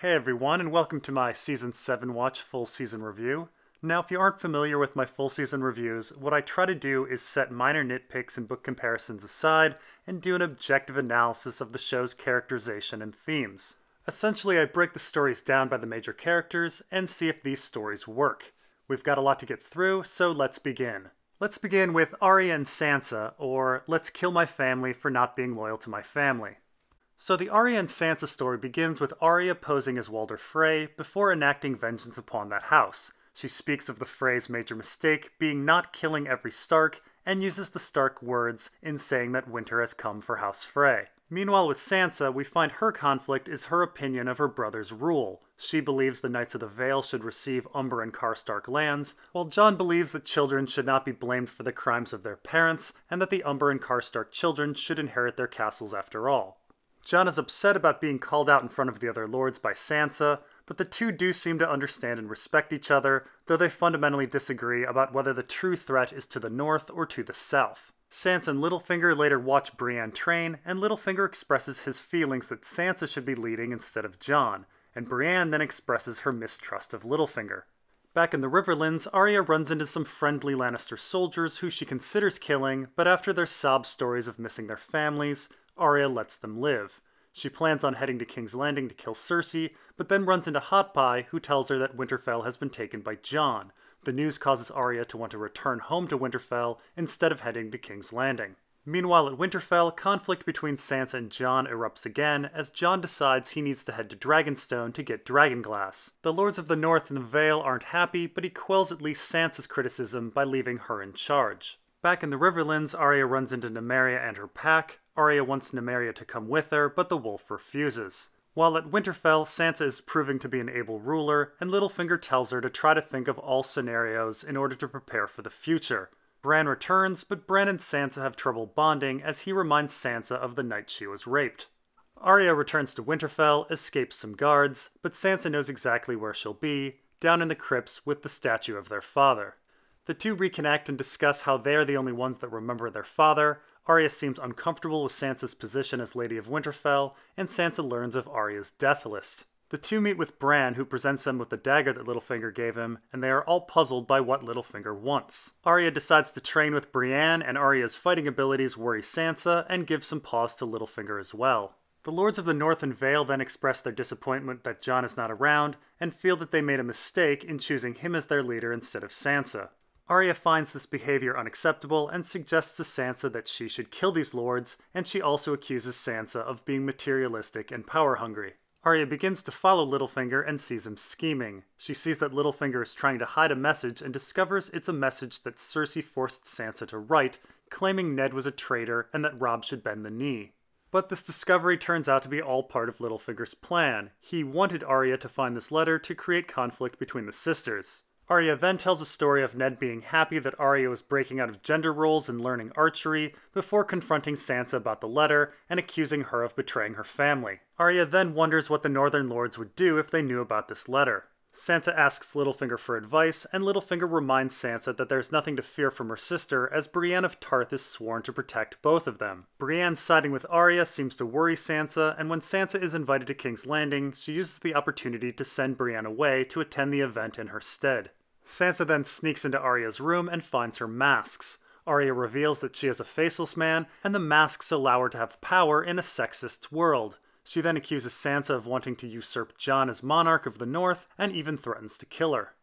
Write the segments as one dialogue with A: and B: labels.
A: Hey everyone, and welcome to my Season 7 Watch Full Season Review. Now, if you aren't familiar with my full season reviews, what I try to do is set minor nitpicks and book comparisons aside and do an objective analysis of the show's characterization and themes. Essentially, I break the stories down by the major characters and see if these stories work. We've got a lot to get through, so let's begin. Let's begin with Arya and Sansa, or Let's Kill My Family for Not Being Loyal to My Family. So the Arya and Sansa story begins with Arya posing as Walder Frey before enacting vengeance upon that house. She speaks of the Frey's major mistake being not killing every Stark, and uses the Stark words in saying that winter has come for House Frey. Meanwhile with Sansa, we find her conflict is her opinion of her brother's rule. She believes the Knights of the Vale should receive Umber and Karstark lands, while Jon believes that children should not be blamed for the crimes of their parents, and that the Umber and Karstark children should inherit their castles after all. Jon is upset about being called out in front of the other lords by Sansa, but the two do seem to understand and respect each other, though they fundamentally disagree about whether the true threat is to the north or to the south. Sansa and Littlefinger later watch Brienne train, and Littlefinger expresses his feelings that Sansa should be leading instead of Jon, and Brienne then expresses her mistrust of Littlefinger. Back in the Riverlands, Arya runs into some friendly Lannister soldiers who she considers killing, but after their sob stories of missing their families, Arya lets them live. She plans on heading to King's Landing to kill Cersei, but then runs into Hot Pie, who tells her that Winterfell has been taken by Jon. The news causes Arya to want to return home to Winterfell instead of heading to King's Landing. Meanwhile at Winterfell, conflict between Sansa and Jon erupts again as Jon decides he needs to head to Dragonstone to get Dragonglass. The Lords of the North and the Vale aren't happy, but he quells at least Sansa's criticism by leaving her in charge. Back in the Riverlands, Arya runs into Nymeria and her pack. Arya wants Nymeria to come with her, but the wolf refuses. While at Winterfell, Sansa is proving to be an able ruler, and Littlefinger tells her to try to think of all scenarios in order to prepare for the future. Bran returns, but Bran and Sansa have trouble bonding as he reminds Sansa of the night she was raped. Arya returns to Winterfell, escapes some guards, but Sansa knows exactly where she'll be, down in the crypts with the statue of their father. The two reconnect and discuss how they're the only ones that remember their father. Arya seems uncomfortable with Sansa's position as Lady of Winterfell, and Sansa learns of Arya's death list. The two meet with Bran, who presents them with the dagger that Littlefinger gave him, and they are all puzzled by what Littlefinger wants. Arya decides to train with Brienne, and Arya's fighting abilities worry Sansa, and give some pause to Littlefinger as well. The Lords of the North and Vale then express their disappointment that Jon is not around, and feel that they made a mistake in choosing him as their leader instead of Sansa. Arya finds this behavior unacceptable and suggests to Sansa that she should kill these lords, and she also accuses Sansa of being materialistic and power-hungry. Arya begins to follow Littlefinger and sees him scheming. She sees that Littlefinger is trying to hide a message and discovers it's a message that Cersei forced Sansa to write, claiming Ned was a traitor and that Robb should bend the knee. But this discovery turns out to be all part of Littlefinger's plan. He wanted Arya to find this letter to create conflict between the sisters. Arya then tells a story of Ned being happy that Arya was breaking out of gender roles and learning archery, before confronting Sansa about the letter and accusing her of betraying her family. Arya then wonders what the Northern Lords would do if they knew about this letter. Sansa asks Littlefinger for advice, and Littlefinger reminds Sansa that there's nothing to fear from her sister, as Brienne of Tarth is sworn to protect both of them. Brienne siding with Arya seems to worry Sansa, and when Sansa is invited to King's Landing, she uses the opportunity to send Brienne away to attend the event in her stead. Sansa then sneaks into Arya's room and finds her masks. Arya reveals that she is a faceless man, and the masks allow her to have power in a sexist world. She then accuses Sansa of wanting to usurp Jon as monarch of the North, and even threatens to kill her.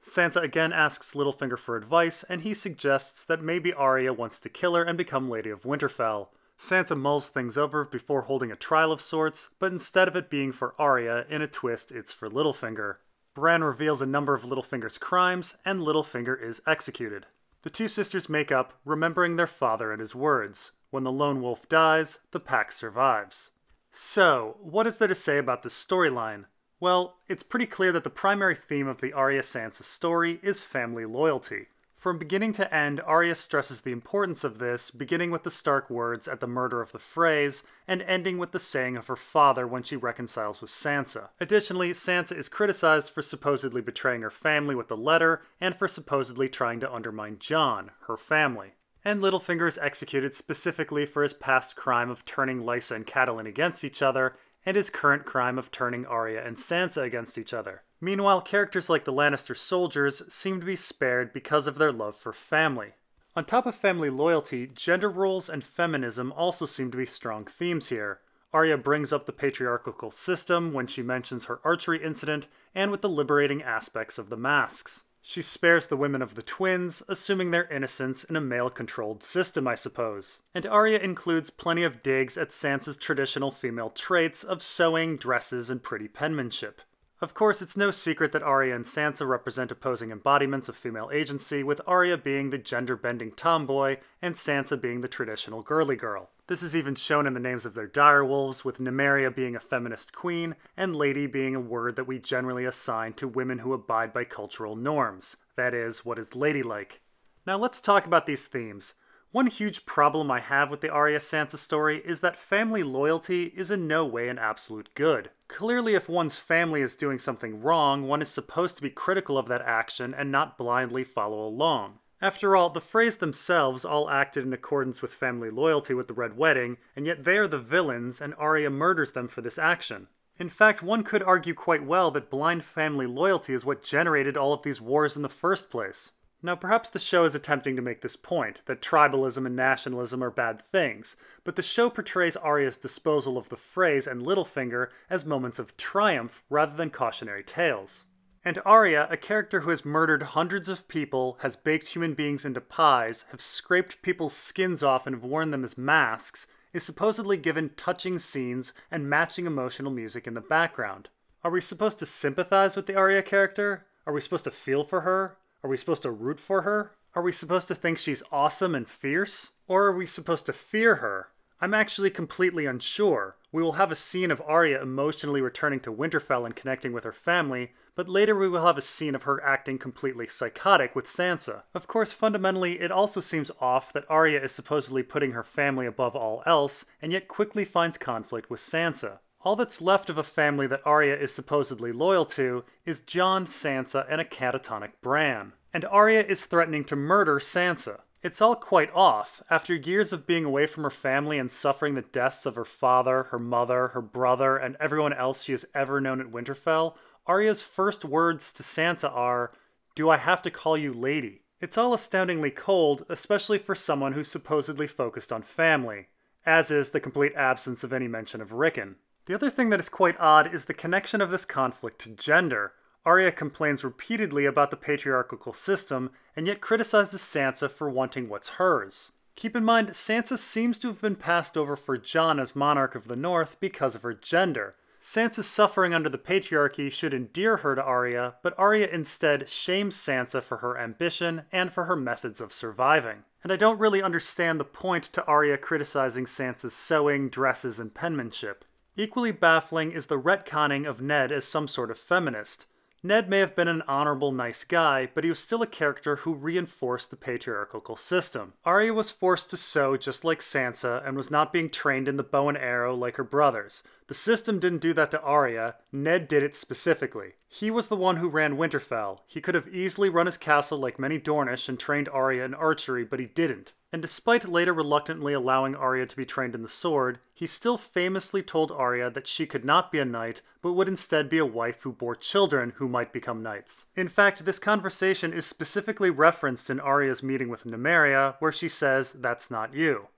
A: Sansa again asks Littlefinger for advice, and he suggests that maybe Arya wants to kill her and become Lady of Winterfell. Sansa mulls things over before holding a trial of sorts, but instead of it being for Arya, in a twist it's for Littlefinger. Bran reveals a number of Littlefinger's crimes, and Littlefinger is executed. The two sisters make up, remembering their father and his words. When the lone wolf dies, the pack survives. So, what is there to say about this storyline? Well, it's pretty clear that the primary theme of the Arya-Sansa story is family loyalty. From beginning to end, Arya stresses the importance of this, beginning with the Stark words at the murder of the Freys, and ending with the saying of her father when she reconciles with Sansa. Additionally, Sansa is criticized for supposedly betraying her family with the letter, and for supposedly trying to undermine Jon, her family. And Littlefinger is executed specifically for his past crime of turning Lysa and Catelyn against each other, and his current crime of turning Arya and Sansa against each other. Meanwhile, characters like the Lannister soldiers seem to be spared because of their love for family. On top of family loyalty, gender roles and feminism also seem to be strong themes here. Arya brings up the patriarchal system when she mentions her archery incident, and with the liberating aspects of the masks. She spares the women of the twins, assuming their innocence in a male-controlled system, I suppose. And Arya includes plenty of digs at Sansa's traditional female traits of sewing, dresses, and pretty penmanship. Of course, it's no secret that Arya and Sansa represent opposing embodiments of female agency, with Arya being the gender-bending tomboy, and Sansa being the traditional girly girl. This is even shown in the names of their direwolves, with Nymeria being a feminist queen, and lady being a word that we generally assign to women who abide by cultural norms. That is, what is ladylike. Now let's talk about these themes. One huge problem I have with the Arya-Sansa story is that family loyalty is in no way an absolute good. Clearly, if one's family is doing something wrong, one is supposed to be critical of that action and not blindly follow along. After all, the Freys themselves all acted in accordance with family loyalty with the Red Wedding, and yet they are the villains, and Arya murders them for this action. In fact, one could argue quite well that blind family loyalty is what generated all of these wars in the first place. Now, perhaps the show is attempting to make this point, that tribalism and nationalism are bad things, but the show portrays Arya's disposal of the Freys and Littlefinger as moments of triumph rather than cautionary tales. And Arya, a character who has murdered hundreds of people, has baked human beings into pies, have scraped people's skins off and have worn them as masks, is supposedly given touching scenes and matching emotional music in the background. Are we supposed to sympathize with the Arya character? Are we supposed to feel for her? Are we supposed to root for her? Are we supposed to think she's awesome and fierce? Or are we supposed to fear her? I'm actually completely unsure. We will have a scene of Arya emotionally returning to Winterfell and connecting with her family, but later we will have a scene of her acting completely psychotic with Sansa. Of course, fundamentally, it also seems off that Arya is supposedly putting her family above all else, and yet quickly finds conflict with Sansa. All that's left of a family that Arya is supposedly loyal to is Jon, Sansa, and a catatonic Bran. And Arya is threatening to murder Sansa. It's all quite off. After years of being away from her family and suffering the deaths of her father, her mother, her brother, and everyone else she has ever known at Winterfell, Arya's first words to Sansa are, "Do I have to call you lady?" It's all astoundingly cold, especially for someone who's supposedly focused on family, as is the complete absence of any mention of Rickon. The other thing that is quite odd is the connection of this conflict to gender. Arya complains repeatedly about the patriarchal system, and yet criticizes Sansa for wanting what's hers. Keep in mind, Sansa seems to have been passed over for Jon as monarch of the North because of her gender. Sansa's suffering under the patriarchy should endear her to Arya, but Arya instead shames Sansa for her ambition and for her methods of surviving. And I don't really understand the point to Arya criticizing Sansa's sewing, dresses, and penmanship. Equally baffling is the retconning of Ned as some sort of feminist. Ned may have been an honorable, nice guy, but he was still a character who reinforced the patriarchal system. Arya was forced to sew just like Sansa and was not being trained in the bow and arrow like her brothers. The system didn't do that to Arya, Ned did it specifically. He was the one who ran Winterfell. He could have easily run his castle like many Dornish and trained Arya in archery, but he didn't. And despite later reluctantly allowing Arya to be trained in the sword, he still famously told Arya that she could not be a knight, but would instead be a wife who bore children who might become knights. In fact, this conversation is specifically referenced in Arya's meeting with Nymeria, where she says, "That's not you."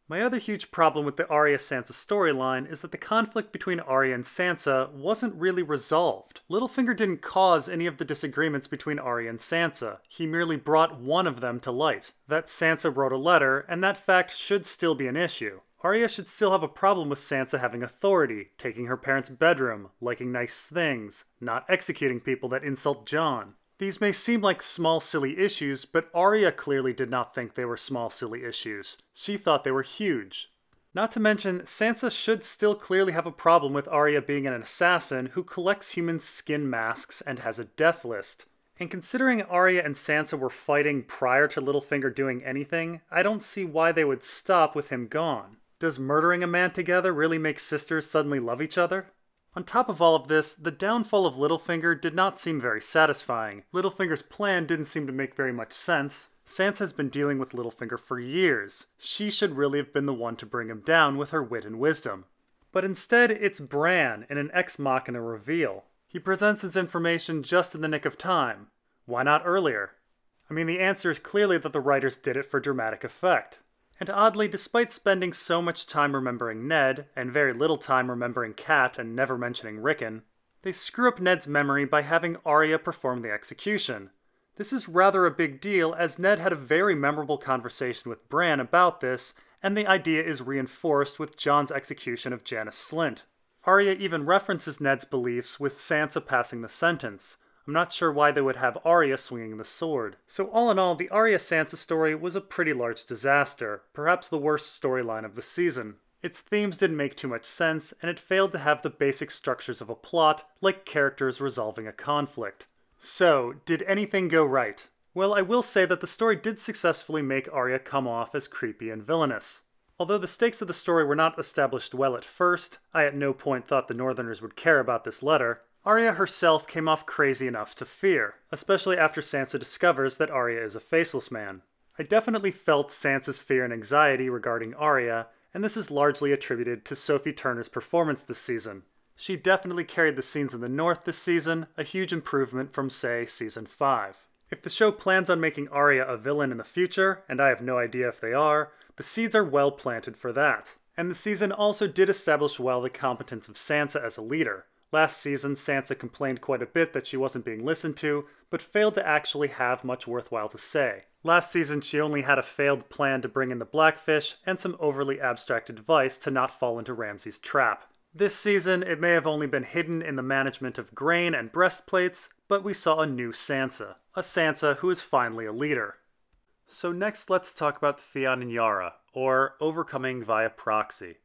A: My other huge problem with the Arya-Sansa storyline is that the conflict between Arya and Sansa wasn't really resolved. Littlefinger didn't cause any of the disagreements between Arya and Sansa. He merely brought one of them to light. That Sansa wrote a letter, and that fact should still be an issue. Arya should still have a problem with Sansa having authority, taking her parents' bedroom, liking nice things, not executing people that insult Jon. These may seem like small, silly issues, but Arya clearly did not think they were small, silly issues. She thought they were huge. Not to mention, Sansa should still clearly have a problem with Arya being an assassin who collects human skin masks and has a death list. And considering Arya and Sansa were fighting prior to Littlefinger doing anything, I don't see why they would stop with him gone. Does murdering a man together really make sisters suddenly love each other? On top of all of this, the downfall of Littlefinger did not seem very satisfying. Littlefinger's plan didn't seem to make very much sense. Sansa has been dealing with Littlefinger for years. She should really have been the one to bring him down with her wit and wisdom. But instead, it's Bran in an ex machina reveal. He presents his information just in the nick of time. Why not earlier? I mean, the answer is clearly that the writers did it for dramatic effect. And oddly, despite spending so much time remembering Ned, and very little time remembering Cat and never mentioning Rickon, they screw up Ned's memory by having Arya perform the execution. This is rather a big deal, as Ned had a very memorable conversation with Bran about this, and the idea is reinforced with Jon's execution of Janos Slynt. Arya even references Ned's beliefs with Sansa passing the sentence. I'm not sure why they would have Arya swinging the sword. So all in all, the Arya-Sansa story was a pretty large disaster, perhaps the worst storyline of the season. Its themes didn't make too much sense, and it failed to have the basic structures of a plot, like characters resolving a conflict. So, did anything go right? Well, I will say that the story did successfully make Arya come off as creepy and villainous. Although the stakes of the story were not established well at first, I at no point thought the Northerners would care about this letter, Arya herself came off crazy enough to fear, especially after Sansa discovers that Arya is a faceless man. I definitely felt Sansa's fear and anxiety regarding Arya, and this is largely attributed to Sophie Turner's performance this season. She definitely carried the scenes in the North this season, a huge improvement from, say, Season 5. If the show plans on making Arya a villain in the future, and I have no idea if they are, the seeds are well planted for that. And the season also did establish well the competence of Sansa as a leader. Last season, Sansa complained quite a bit that she wasn't being listened to, but failed to actually have much worthwhile to say. Last season, she only had a failed plan to bring in the Blackfish, and some overly abstract advice to not fall into Ramsay's trap. This season, it may have only been hidden in the management of grain and breastplates, but we saw a new Sansa. A Sansa who is finally a leader. So next, let's talk about Theon and Yara, or overcoming via proxy.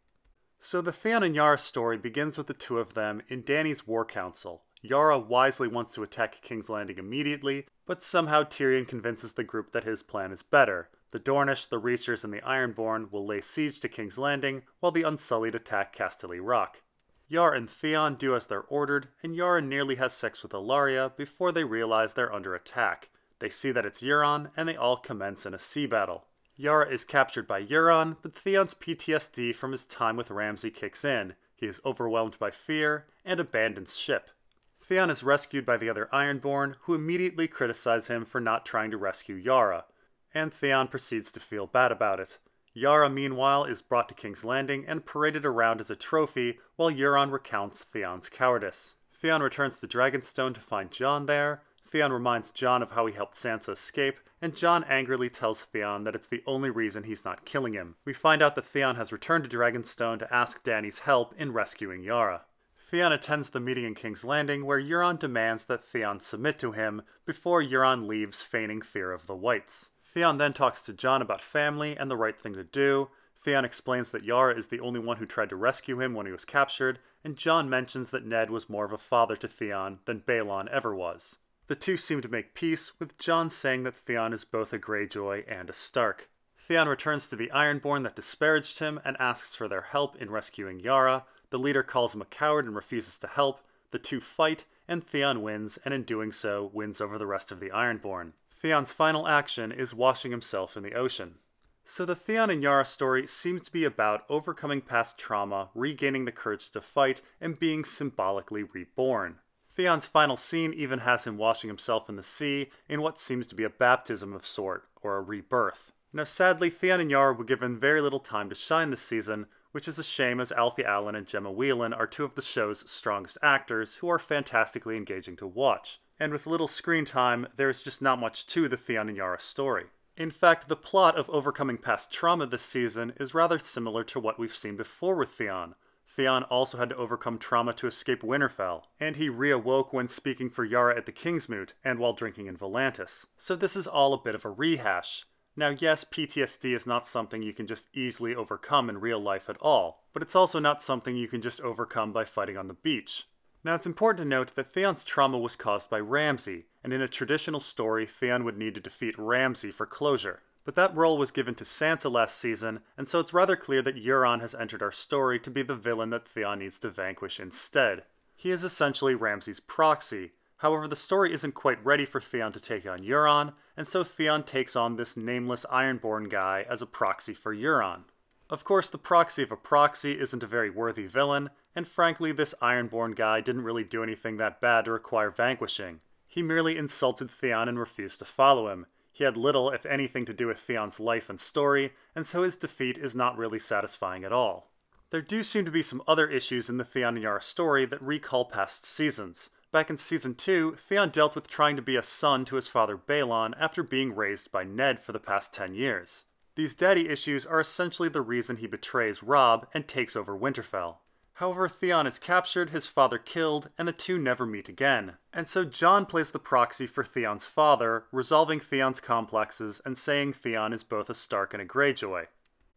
A: So the Theon and Yara story begins with the two of them in Dany's war council. Yara wisely wants to attack King's Landing immediately, but somehow Tyrion convinces the group that his plan is better. The Dornish, the Reachers, and the Ironborn will lay siege to King's Landing, while the Unsullied attack Casterly Rock. Yara and Theon do as they're ordered, and Yara nearly has sex with Ellaria before they realize they're under attack. They see that it's Euron, and they all commence in a sea battle. Yara is captured by Euron, but Theon's PTSD from his time with Ramsay kicks in. He is overwhelmed by fear, and abandons ship. Theon is rescued by the other Ironborn, who immediately criticize him for not trying to rescue Yara, and Theon proceeds to feel bad about it. Yara, meanwhile, is brought to King's Landing and paraded around as a trophy, while Euron recounts Theon's cowardice. Theon returns to Dragonstone to find Jon there. Theon reminds Jon of how he helped Sansa escape, and Jon angrily tells Theon that it's the only reason he's not killing him. We find out that Theon has returned to Dragonstone to ask Dany's help in rescuing Yara. Theon attends the meeting in King's Landing, where Euron demands that Theon submit to him, before Euron leaves feigning fear of the Whites. Theon then talks to Jon about family and the right thing to do. Theon explains that Yara is the only one who tried to rescue him when he was captured, and Jon mentions that Ned was more of a father to Theon than Balon ever was. The two seem to make peace, with Jon saying that Theon is both a Greyjoy and a Stark. Theon returns to the Ironborn that disparaged him and asks for their help in rescuing Yara. The leader calls him a coward and refuses to help. The two fight, and Theon wins, and in doing so, wins over the rest of the Ironborn. Theon's final action is washing himself in the ocean. So the Theon and Yara story seems to be about overcoming past trauma, regaining the courage to fight, and being symbolically reborn. Theon's final scene even has him washing himself in the sea in what seems to be a baptism of sort, or a rebirth. Now sadly, Theon and Yara were given very little time to shine this season, which is a shame as Alfie Allen and Gemma Whelan are two of the show's strongest actors who are fantastically engaging to watch. And with little screen time, there is just not much to the Theon and Yara story. In fact, the plot of overcoming past trauma this season is rather similar to what we've seen before with Theon. Theon also had to overcome trauma to escape Winterfell, and he reawoke when speaking for Yara at the Kingsmoot and while drinking in Volantis. So this is all a bit of a rehash. Now yes, PTSD is not something you can just easily overcome in real life at all, but it's also not something you can just overcome by fighting on the beach. Now it's important to note that Theon's trauma was caused by Ramsay, and in a traditional story, Theon would need to defeat Ramsay for closure. But that role was given to Sansa last season, and so it's rather clear that Euron has entered our story to be the villain that Theon needs to vanquish instead. He is essentially Ramsay's proxy. However, the story isn't quite ready for Theon to take on Euron, and so Theon takes on this nameless Ironborn guy as a proxy for Euron. Of course, the proxy of a proxy isn't a very worthy villain, and frankly, this Ironborn guy didn't really do anything that bad to require vanquishing. He merely insulted Theon and refused to follow him. He had little, if anything, to do with Theon's life and story, and so his defeat is not really satisfying at all. There do seem to be some other issues in the Theon and Yara story that recall past seasons. Back in Season 2, Theon dealt with trying to be a son to his father Balon after being raised by Ned for the past 10 years. These daddy issues are essentially the reason he betrays Robb and takes over Winterfell. However, Theon is captured, his father killed, and the two never meet again. And so Jon plays the proxy for Theon's father, resolving Theon's complexes and saying Theon is both a Stark and a Greyjoy.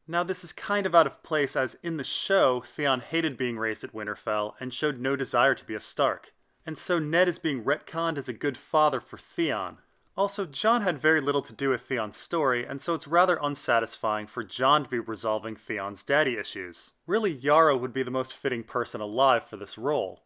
A: Now this is kind of out of place as in the show, Theon hated being raised at Winterfell and showed no desire to be a Stark. And so Ned is being retconned as a good father for Theon. Also, Jon had very little to do with Theon's story, and so it's rather unsatisfying for Jon to be resolving Theon's daddy issues. Really, Yara would be the most fitting person alive for this role.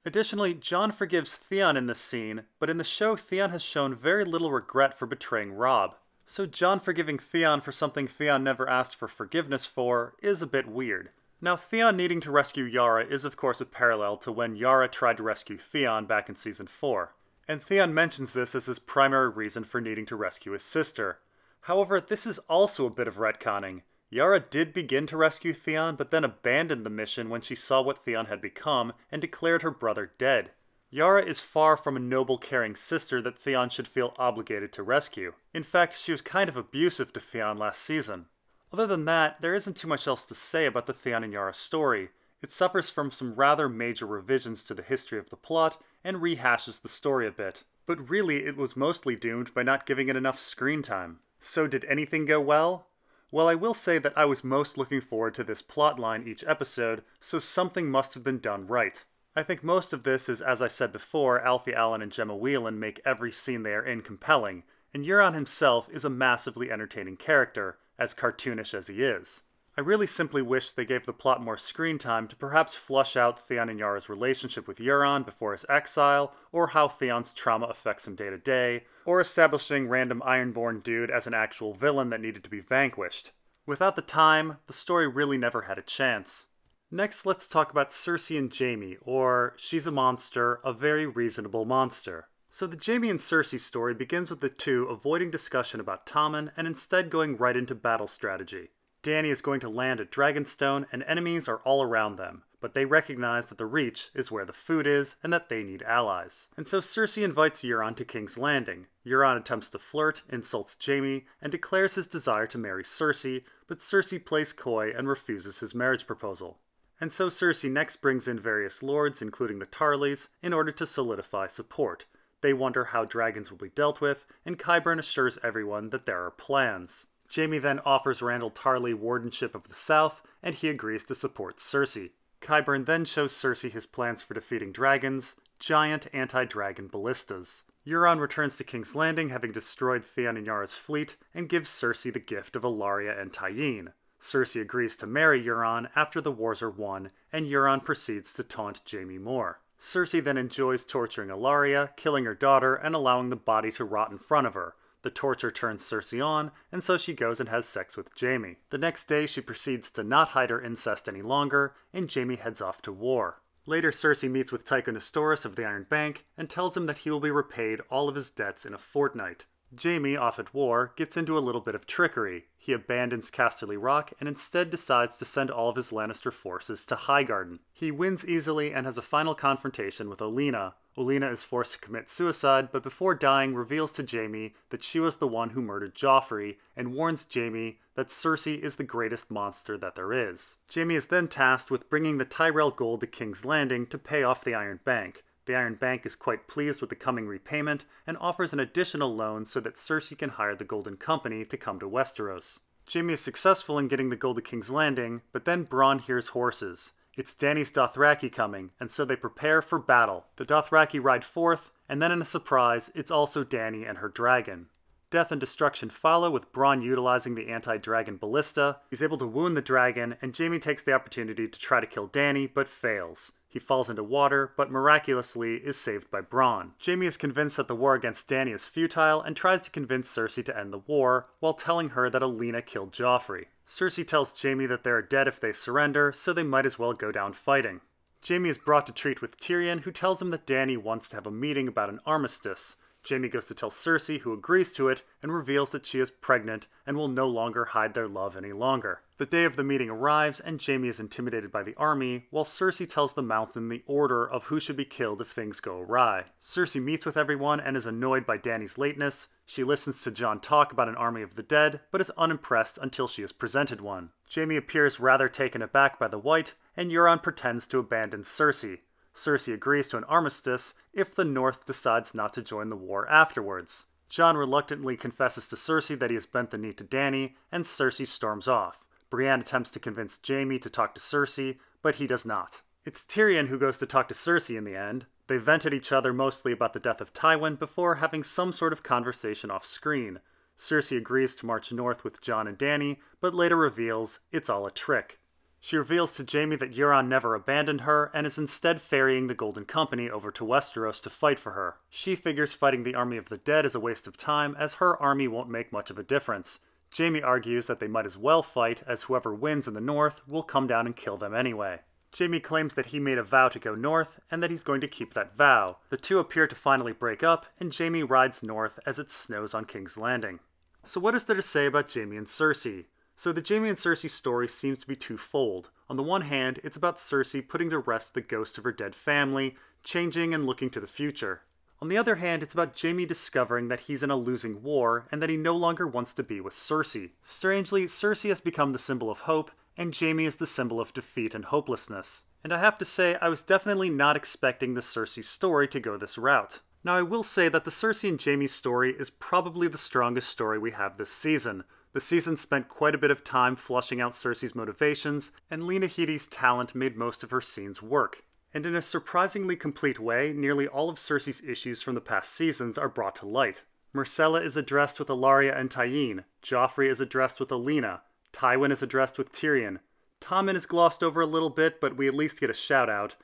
A: Additionally, Jon forgives Theon in this scene, but in the show Theon has shown very little regret for betraying Robb. So Jon forgiving Theon for something Theon never asked for forgiveness for is a bit weird. Now, Theon needing to rescue Yara is of course a parallel to when Yara tried to rescue Theon back in Season 4. And Theon mentions this as his primary reason for needing to rescue his sister. However, this is also a bit of retconning. Yara did begin to rescue Theon, but then abandoned the mission when she saw what Theon had become and declared her brother dead. Yara is far from a noble, caring sister that Theon should feel obligated to rescue. In fact, she was kind of abusive to Theon last season. Other than that, there isn't too much else to say about the Theon and Yara story. It suffers from some rather major revisions to the history of the plot, and rehashes the story a bit. But really, it was mostly doomed by not giving it enough screen time. So did anything go well? Well, I will say that I was most looking forward to this plotline each episode, so something must have been done right. I think most of this is, as I said before, Alfie Allen and Gemma Whelan make every scene they are in compelling, and Euron himself is a massively entertaining character, as cartoonish as he is. I really simply wish they gave the plot more screen time to perhaps flush out Theon and Yara's relationship with Euron before his exile, or how Theon's trauma affects him day to day, or establishing random Ironborn dude as an actual villain that needed to be vanquished. Without the time, the story really never had a chance. Next, let's talk about Cersei and Jaime, or She's a Monster, a Very Reasonable Monster. So the Jaime and Cersei story begins with the two avoiding discussion about Tommen and instead going right into battle strategy. Dany is going to land at Dragonstone and enemies are all around them, but they recognize that the Reach is where the food is and that they need allies. And so Cersei invites Euron to King's Landing. Euron attempts to flirt, insults Jaime, and declares his desire to marry Cersei, but Cersei plays coy and refuses his marriage proposal. And so Cersei next brings in various lords, including the Tarlys, in order to solidify support. They wonder how dragons will be dealt with, and Qyburn assures everyone that there are plans. Jaime then offers Randyll Tarly wardenship of the South, and he agrees to support Cersei. Qyburn then shows Cersei his plans for defeating dragons, giant anti-dragon ballistas. Euron returns to King's Landing having destroyed Theon and Yara's fleet, and gives Cersei the gift of Ellaria and Tyene. Cersei agrees to marry Euron after the wars are won, and Euron proceeds to taunt Jaime more. Cersei then enjoys torturing Ellaria, killing her daughter, and allowing the body to rot in front of her. The torture turns Cersei on, and so she goes and has sex with Jaime. The next day, she proceeds to not hide her incest any longer, and Jaime heads off to war. Later, Cersei meets with Tycho Nestoris of the Iron Bank, and tells him that he will be repaid all of his debts in a fortnight. Jaime, off at war, gets into a little bit of trickery. He abandons Casterly Rock and instead decides to send all of his Lannister forces to Highgarden. He wins easily and has a final confrontation with Olenna. Olenna is forced to commit suicide, but before dying reveals to Jaime that she was the one who murdered Joffrey, and warns Jaime that Cersei is the greatest monster that there is. Jaime is then tasked with bringing the Tyrell gold to King's Landing to pay off the Iron Bank. The Iron Bank is quite pleased with the coming repayment and offers an additional loan so that Cersei can hire the Golden Company to come to Westeros. Jaime is successful in getting the gold to King's Landing, but then Bronn hears horses. It's Dany's Dothraki coming, and so they prepare for battle. The Dothraki ride forth, and then in a surprise, it's also Dany and her dragon. Death and destruction follow, with Bronn utilizing the anti-dragon ballista. He's able to wound the dragon, and Jaime takes the opportunity to try to kill Dany, but fails. He falls into water, but miraculously is saved by Bronn. Jaime is convinced that the war against Dany is futile, and tries to convince Cersei to end the war, while telling her that Olenna killed Joffrey. Cersei tells Jaime that they are dead if they surrender, so they might as well go down fighting. Jaime is brought to treat with Tyrion, who tells him that Dany wants to have a meeting about an armistice. Jaime goes to tell Cersei, who agrees to it, and reveals that she is pregnant and will no longer hide their love any longer. The day of the meeting arrives, and Jaime is intimidated by the army, while Cersei tells the Mountain the order of who should be killed if things go awry. Cersei meets with everyone and is annoyed by Dany's lateness. She listens to Jon talk about an army of the dead, but is unimpressed until she is presented one. Jaime appears rather taken aback by the White, and Euron pretends to abandon Cersei. Cersei agrees to an armistice if the North decides not to join the war afterwards. Jon reluctantly confesses to Cersei that he has bent the knee to Dany, and Cersei storms off. Brienne attempts to convince Jaime to talk to Cersei, but he does not. It's Tyrion who goes to talk to Cersei in the end. They vent at each other mostly about the death of Tywin before having some sort of conversation off screen. Cersei agrees to march north with Jon and Dany, but later reveals it's all a trick. She reveals to Jaime that Euron never abandoned her and is instead ferrying the Golden Company over to Westeros to fight for her. She figures fighting the army of the dead is a waste of time, as her army won't make much of a difference. Jaime argues that they might as well fight, as whoever wins in the north will come down and kill them anyway. Jaime claims that he made a vow to go north, and that he's going to keep that vow. The two appear to finally break up, and Jaime rides north as it snows on King's Landing. So what is there to say about Jaime and Cersei? So the Jaime and Cersei story seems to be twofold. On the one hand, it's about Cersei putting to rest the ghost of her dead family, changing and looking to the future. On the other hand, it's about Jaime discovering that he's in a losing war and that he no longer wants to be with Cersei. Strangely, Cersei has become the symbol of hope, and Jaime is the symbol of defeat and hopelessness. And I have to say, I was definitely not expecting the Cersei story to go this route. Now I will say that the Cersei and Jaime story is probably the strongest story we have this season. The season spent quite a bit of time flushing out Cersei's motivations, and Lena Headey's talent made most of her scenes work. And in a surprisingly complete way, nearly all of Cersei's issues from the past seasons are brought to light. Myrcella is addressed with Ellaria and Tyene, Joffrey is addressed with Olenna, Tywin is addressed with Tyrion, Tommen is glossed over a little bit, but we at least get a shout out.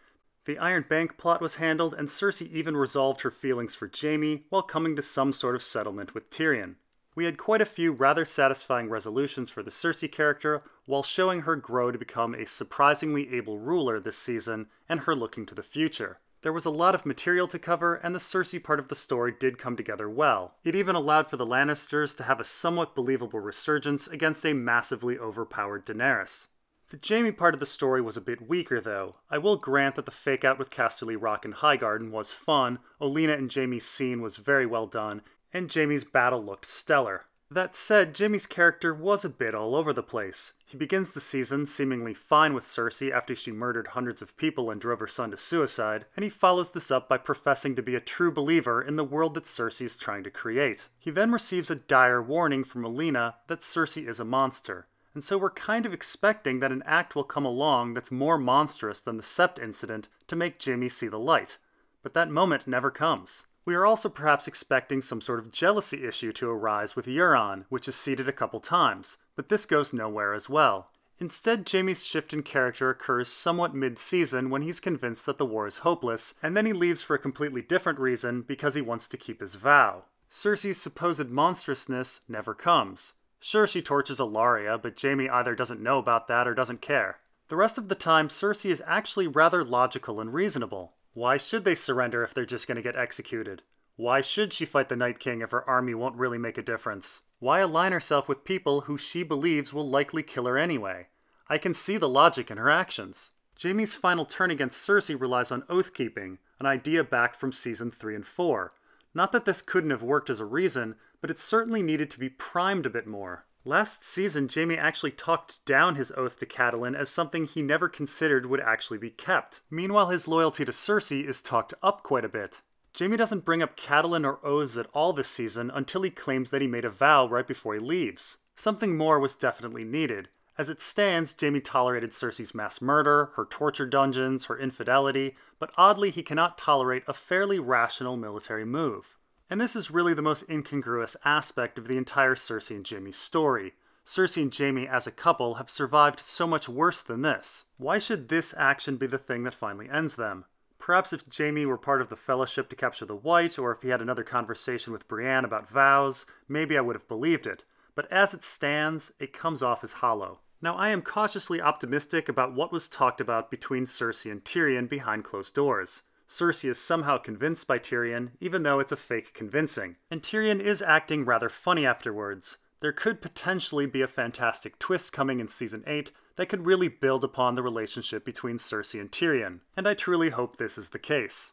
A: The Iron Bank plot was handled, and Cersei even resolved her feelings for Jaime while coming to some sort of settlement with Tyrion. We had quite a few rather satisfying resolutions for the Cersei character, while showing her grow to become a surprisingly able ruler this season, and her looking to the future. There was a lot of material to cover, and the Cersei part of the story did come together well. It even allowed for the Lannisters to have a somewhat believable resurgence against a massively overpowered Daenerys. The Jaime part of the story was a bit weaker though. I will grant that the fake-out with Casterly Rock and Highgarden was fun, Olenna and Jaime's scene was very well done, and Jaime's battle looked stellar. That said, Jaime's character was a bit all over the place. He begins the season seemingly fine with Cersei after she murdered hundreds of people and drove her son to suicide, and he follows this up by professing to be a true believer in the world that Cersei is trying to create. He then receives a dire warning from Olenna that Cersei is a monster, and so we're kind of expecting that an act will come along that's more monstrous than the Sept incident to make Jaime see the light. But that moment never comes. We are also perhaps expecting some sort of jealousy issue to arise with Euron, which is seeded a couple times, but this goes nowhere as well. Instead, Jaime's shift in character occurs somewhat mid-season when he's convinced that the war is hopeless, and then he leaves for a completely different reason because he wants to keep his vow. Cersei's supposed monstrousness never comes. Sure, she torches Ellaria, but Jaime either doesn't know about that or doesn't care. The rest of the time, Cersei is actually rather logical and reasonable. Why should they surrender if they're just going to get executed? Why should she fight the Night King if her army won't really make a difference? Why align herself with people who she believes will likely kill her anyway? I can see the logic in her actions. Jaime's final turn against Cersei relies on oath-keeping, an idea back from season 3 and 4. Not that this couldn't have worked as a reason, but it certainly needed to be primed a bit more. Last season, Jaime actually talked down his oath to Catelyn as something he never considered would actually be kept. Meanwhile, his loyalty to Cersei is talked up quite a bit. Jaime doesn't bring up Catelyn or oaths at all this season until he claims that he made a vow right before he leaves. Something more was definitely needed. As it stands, Jaime tolerated Cersei's mass murder, her torture dungeons, her infidelity, but oddly he cannot tolerate a fairly rational military move. And this is really the most incongruous aspect of the entire Cersei and Jaime story. Cersei and Jaime as a couple have survived so much worse than this. Why should this action be the thing that finally ends them? Perhaps if Jaime were part of the Fellowship to capture the White, or if he had another conversation with Brienne about vows, maybe I would have believed it. but as it stands, it comes off as hollow. Now, I am cautiously optimistic about what was talked about between Cersei and Tyrion behind closed doors. Cersei is somehow convinced by Tyrion, even though it's a fake convincing. And Tyrion is acting rather funny afterwards. There could potentially be a fantastic twist coming in Season 8 that could really build upon the relationship between Cersei and Tyrion, and I truly hope this is the case.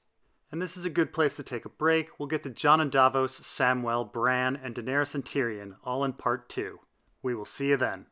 A: And this is a good place to take a break. We'll get to Jon and Davos, Samwell, Bran, and Daenerys and Tyrion, all in Part 2. We will see you then.